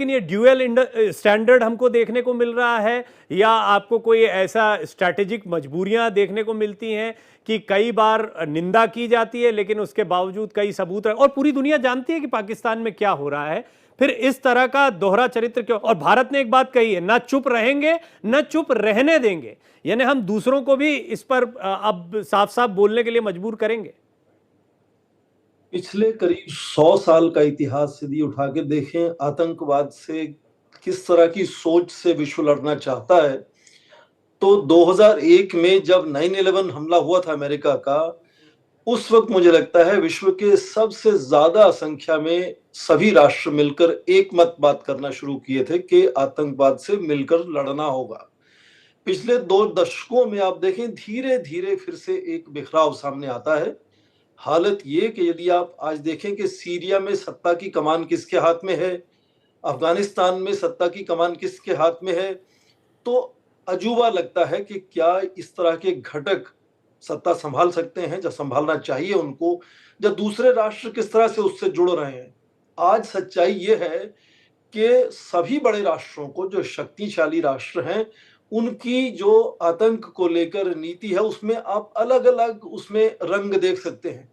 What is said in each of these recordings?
लेकिन ये dual standard हमको देखने को मिल रहा है, या आपको कोई ऐसा स्ट्रैटेजिक मजबूरियां देखने को मिलती हैं कि कई बार निंदा की जाती है लेकिन उसके बावजूद कई सबूत और पूरी दुनिया जानती है कि पाकिस्तान में क्या हो रहा है, फिर इस तरह का दोहरा चरित्र क्यों? और भारत ने एक बात कही है, ना चुप रहेंगे ना चुप रहने देंगे, यानी हम दूसरों को भी इस पर अब साफ साफ बोलने के लिए मजबूर करेंगे। पिछले करीब 100 साल का इतिहास यदि उठा के देखें, आतंकवाद से किस तरह की सोच से विश्व लड़ना चाहता है, तो 2001 में जब 9/11 हमला हुआ था अमेरिका का, उस वक्त मुझे लगता है विश्व के सबसे ज्यादा संख्या में सभी राष्ट्र मिलकर एक मत बात करना शुरू किए थे कि आतंकवाद से मिलकर लड़ना होगा। पिछले 2 दशकों में आप देखें, धीरे धीरे फिर से एक बिखराव सामने आता है। हालत ये कि यदि आप आज देखें कि सीरिया में सत्ता की कमान किसके हाथ में है, अफगानिस्तान में सत्ता की कमान किसके हाथ में है, तो अजूबा लगता है कि क्या इस तरह के घटक सत्ता संभाल सकते हैं, जब संभालना चाहिए उनको, जब दूसरे राष्ट्र किस तरह से उससे जुड़ रहे हैं। आज सच्चाई ये है कि सभी बड़े राष्ट्रों को, जो शक्तिशाली राष्ट्र हैं, उनकी जो आतंक को लेकर नीति है, उसमें आप अलग अलग उसमें रंग देख सकते हैं।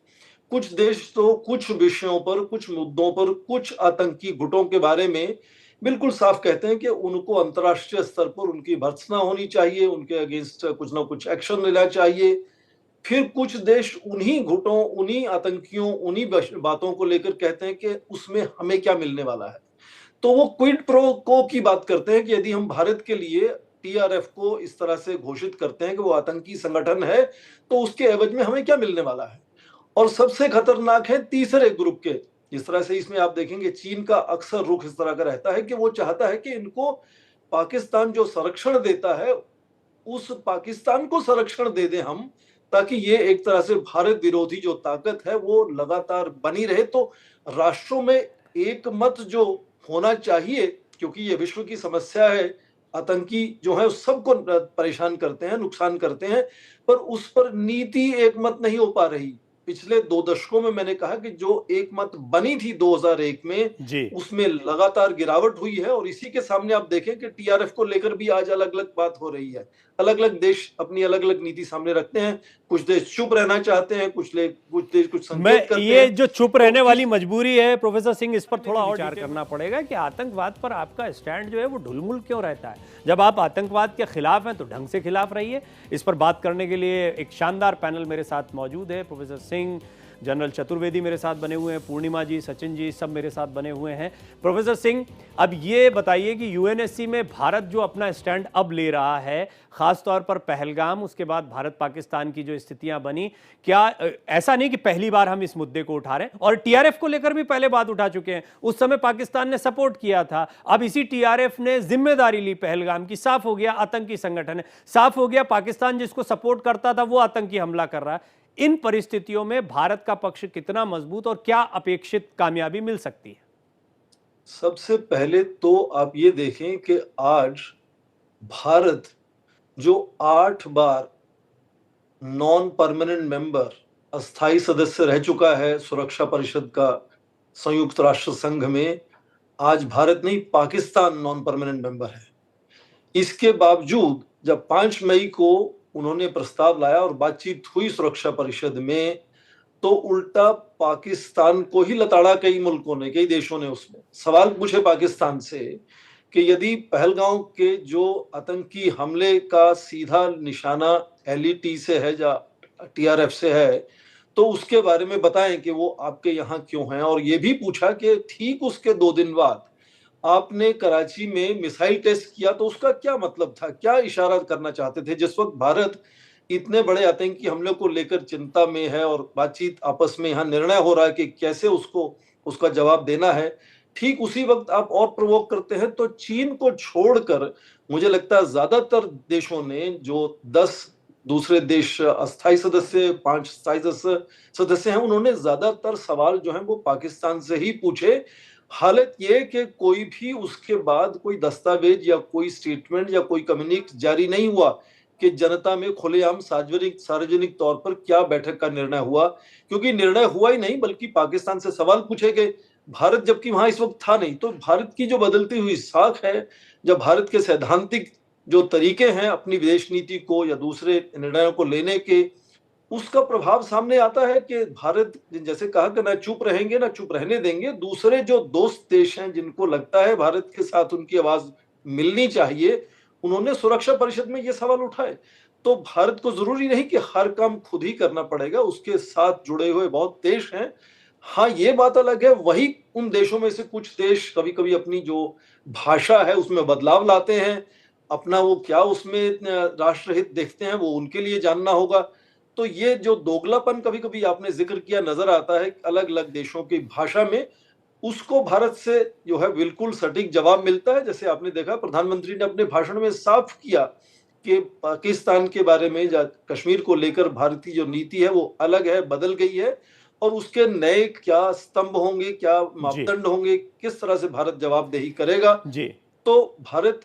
कुछ देश तो कुछ विषयों पर, कुछ मुद्दों पर, कुछ आतंकी गुटों के बारे में बिल्कुल साफ कहते हैं कि उनको अंतर्राष्ट्रीय स्तर पर उनकी भर्त्सना होनी चाहिए, उनके अगेंस्ट कुछ ना कुछ एक्शन लेना चाहिए। फिर कुछ देश उन्हीं गुटों, उन्हीं आतंकियों, उन्हीं बातों को लेकर कहते हैं कि उसमें हमें क्या मिलने वाला है। तो वो क्विड प्रो को की बात करते हैं कि यदि हम भारत के लिए टीआरएफ को इस तरह से घोषित करते हैं कि वो आतंकी संगठन है, तो उसके एवज में हमें क्या मिलने वाला है। और सबसे खतरनाक है तीसरे ग्रुप के, जिस तरह से इसमें आप देखेंगे चीन का अक्सर रुख इस तरह का रहता है कि वो चाहता है कि इनको पाकिस्तान जो संरक्षण देता है, उस पाकिस्तान को संरक्षण दे दें हम, ताकि ये एक तरह से भारत विरोधी जो ताकत है वो लगातार बनी रहे। तो राष्ट्रों में एक मत जो होना चाहिए, क्योंकि ये विश्व की समस्या है, आतंकी जो है सबको परेशान करते हैं, नुकसान करते हैं, पर उस पर नीति एक मत नहीं हो पा रही। पिछले 2 दशकों में मैंने कहा कि जो एक मत बनी थी 2001 में, जी, उसमें लगातार गिरावट हुई है। और इसी के सामने आप देखें कि टीआरएफ को लेकर भी आज अलग अलग बात हो रही है। अलग अलग देश अपनी अलग अलग नीति सामने रखते हैं। कुछ देश चुप रहना चाहते हैं, कुछ देश कुछ मैं संकेत करते ये हैं। जो चुप तो रहने वाली इस मजबूरी है प्रोफेसर सिंह, इस पर थोड़ा और विचार करना पड़ेगा कि आतंकवाद पर आपका स्टैंड जो है वो ढुलमुल क्यों रहता है। जब आप आतंकवाद के खिलाफ हैं तो ढंग से खिलाफ रहिए। इस पर बात करने के लिए एक शानदार पैनल मेरे साथ मौजूद है। प्रोफेसर सिंह, जनरल चतुर्वेदी मेरे साथ बने हुए हैं, पूर्णिमा जी, सचिन जी, सब मेरे साथ बने हुए हैं। प्रोफेसर सिंह, अब ये बताइए कि यूएनएससी में भारत जो अपना स्टैंड अब ले रहा है, खासतौर पर पहलगाम, उसके बाद भारत पाकिस्तान की जो स्थितियां बनी, क्या ऐसा नहीं कि पहली बार हम इस मुद्दे को उठा रहे हैं, और टीआरएफ को लेकर भी पहले बात उठा चुके हैं, उस समय पाकिस्तान ने सपोर्ट किया था, अब इसी टीआरएफ ने जिम्मेदारी ली पहलगाम की, साफ हो गया आतंकी संगठन है, साफ हो गया पाकिस्तान जिसको सपोर्ट करता था वो आतंकी हमला कर रहा है। इन परिस्थितियों में भारत का पक्ष कितना मजबूत और क्या अपेक्षित कामयाबी मिल सकती है? सबसे पहले तो आप ये देखें कि आज भारत जो 8 बार नॉन परमानेंट मेंबर, अस्थायी सदस्य रह चुका है सुरक्षा परिषद का संयुक्त राष्ट्र संघ में, आज भारत नहीं, पाकिस्तान नॉन परमानेंट मेंबर है। इसके बावजूद जब 5 मई को उन्होंने प्रस्ताव लाया और बातचीत हुई सुरक्षा परिषद में, तो उल्टा पाकिस्तान को ही लताड़ा कई मुल्कों ने, कई देशों ने उसमें सवाल पूछे पाकिस्तान से कि यदि पहलगांव के जो आतंकी हमले का सीधा निशाना एलईटी से है या टीआरएफ से है, तो उसके बारे में बताएं कि वो आपके यहाँ क्यों हैं। और ये भी पूछा कि ठीक उसके 2 दिन बाद आपने कराची में मिसाइल टेस्ट किया, तो उसका क्या मतलब था, क्या इशारा करना चाहते थे। जिस वक्त भारत इतने बड़े आतंकी हमले को लेकर चिंता में है और बातचीत आपस में यहाँ निर्णय हो रहा है कि कैसे उसको उसका जवाब देना है, ठीक उसी वक्त आप और प्रवोक करते हैं। तो चीन को छोड़कर मुझे लगता है ज्यादातर देशों ने, जो 10 दूसरे देश अस्थायी सदस्य, 5 स्थायी सदस्य हैं, उन्होंने ज्यादातर सवाल जो है वो पाकिस्तान से ही पूछे। हालत यह कि कोई भी उसके बाद कोई दस्तावेज या कोई स्टेटमेंट या कोई कम्युनिक जारी नहीं हुआ कि जनता में खुलेआम सार्वजनिक तौर पर क्या बैठक का निर्णय हुआ, क्योंकि निर्णय हुआ ही नहीं, बल्कि पाकिस्तान से सवाल पूछे गए। भारत जबकि वहां इस वक्त था नहीं। तो भारत की जो बदलती हुई साख है, जब भारत के सैद्धांतिक जो तरीके हैं अपनी विदेश नीति को या दूसरे निर्णयों को लेने के, उसका प्रभाव सामने आता है कि भारत जैसे कहा कि ना चुप रहेंगे ना चुप रहने देंगे। दूसरे जो दोस्त देश हैं जिनको लगता है भारत के साथ उनकी आवाज मिलनी चाहिए, उन्होंने सुरक्षा परिषद में ये सवाल उठाए। तो भारत को जरूरी नहीं कि हर काम खुद ही करना पड़ेगा, उसके साथ जुड़े हुए बहुत देश हैं। हाँ, ये बात अलग है, वही उन देशों में से कुछ देश कभी कभी अपनी जो भाषा है उसमें बदलाव लाते हैं, अपना वो क्या उसमें राष्ट्रहित देखते हैं वो उनके लिए जानना होगा। तो ये जो दोगलापन कभी कभी आपने जिक्र किया नजर आता है अलग अलग देशों की भाषा में, उसको भारत से जो है बिल्कुल सटीक जवाब मिलता है। जैसे आपने देखा प्रधानमंत्री ने अपने भाषण में साफ किया कि पाकिस्तान के बारे में या कश्मीर को लेकर भारत की जो नीति है वो अलग है, बदल गई है, और उसके नए क्या स्तंभ होंगे, क्या जी मापदंड होंगे, किस तरह से भारत जवाबदेही करेगा। जी तो भारत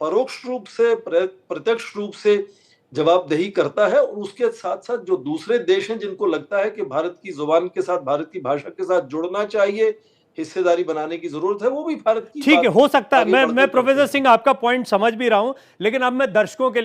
परोक्ष रूप से प्रत्यक्ष रूप से जवाबदेही करता है, और उसके साथ साथ जो दूसरे देश हैं जिनको लगता है कि भारत की जुबान के साथ भारत की भाषा के साथ जुड़ना चाहिए, हिस्सेदारी बनाने की जरूरत है, वो भी भारत की ठीक है, बात हो सकता है। आगे मैं बढ़ते करते प्रोफेसर हैं। सिंह आपका पॉइंट समझ भी रहा हूं, लेकिन अब मैं दर्शकों के लिए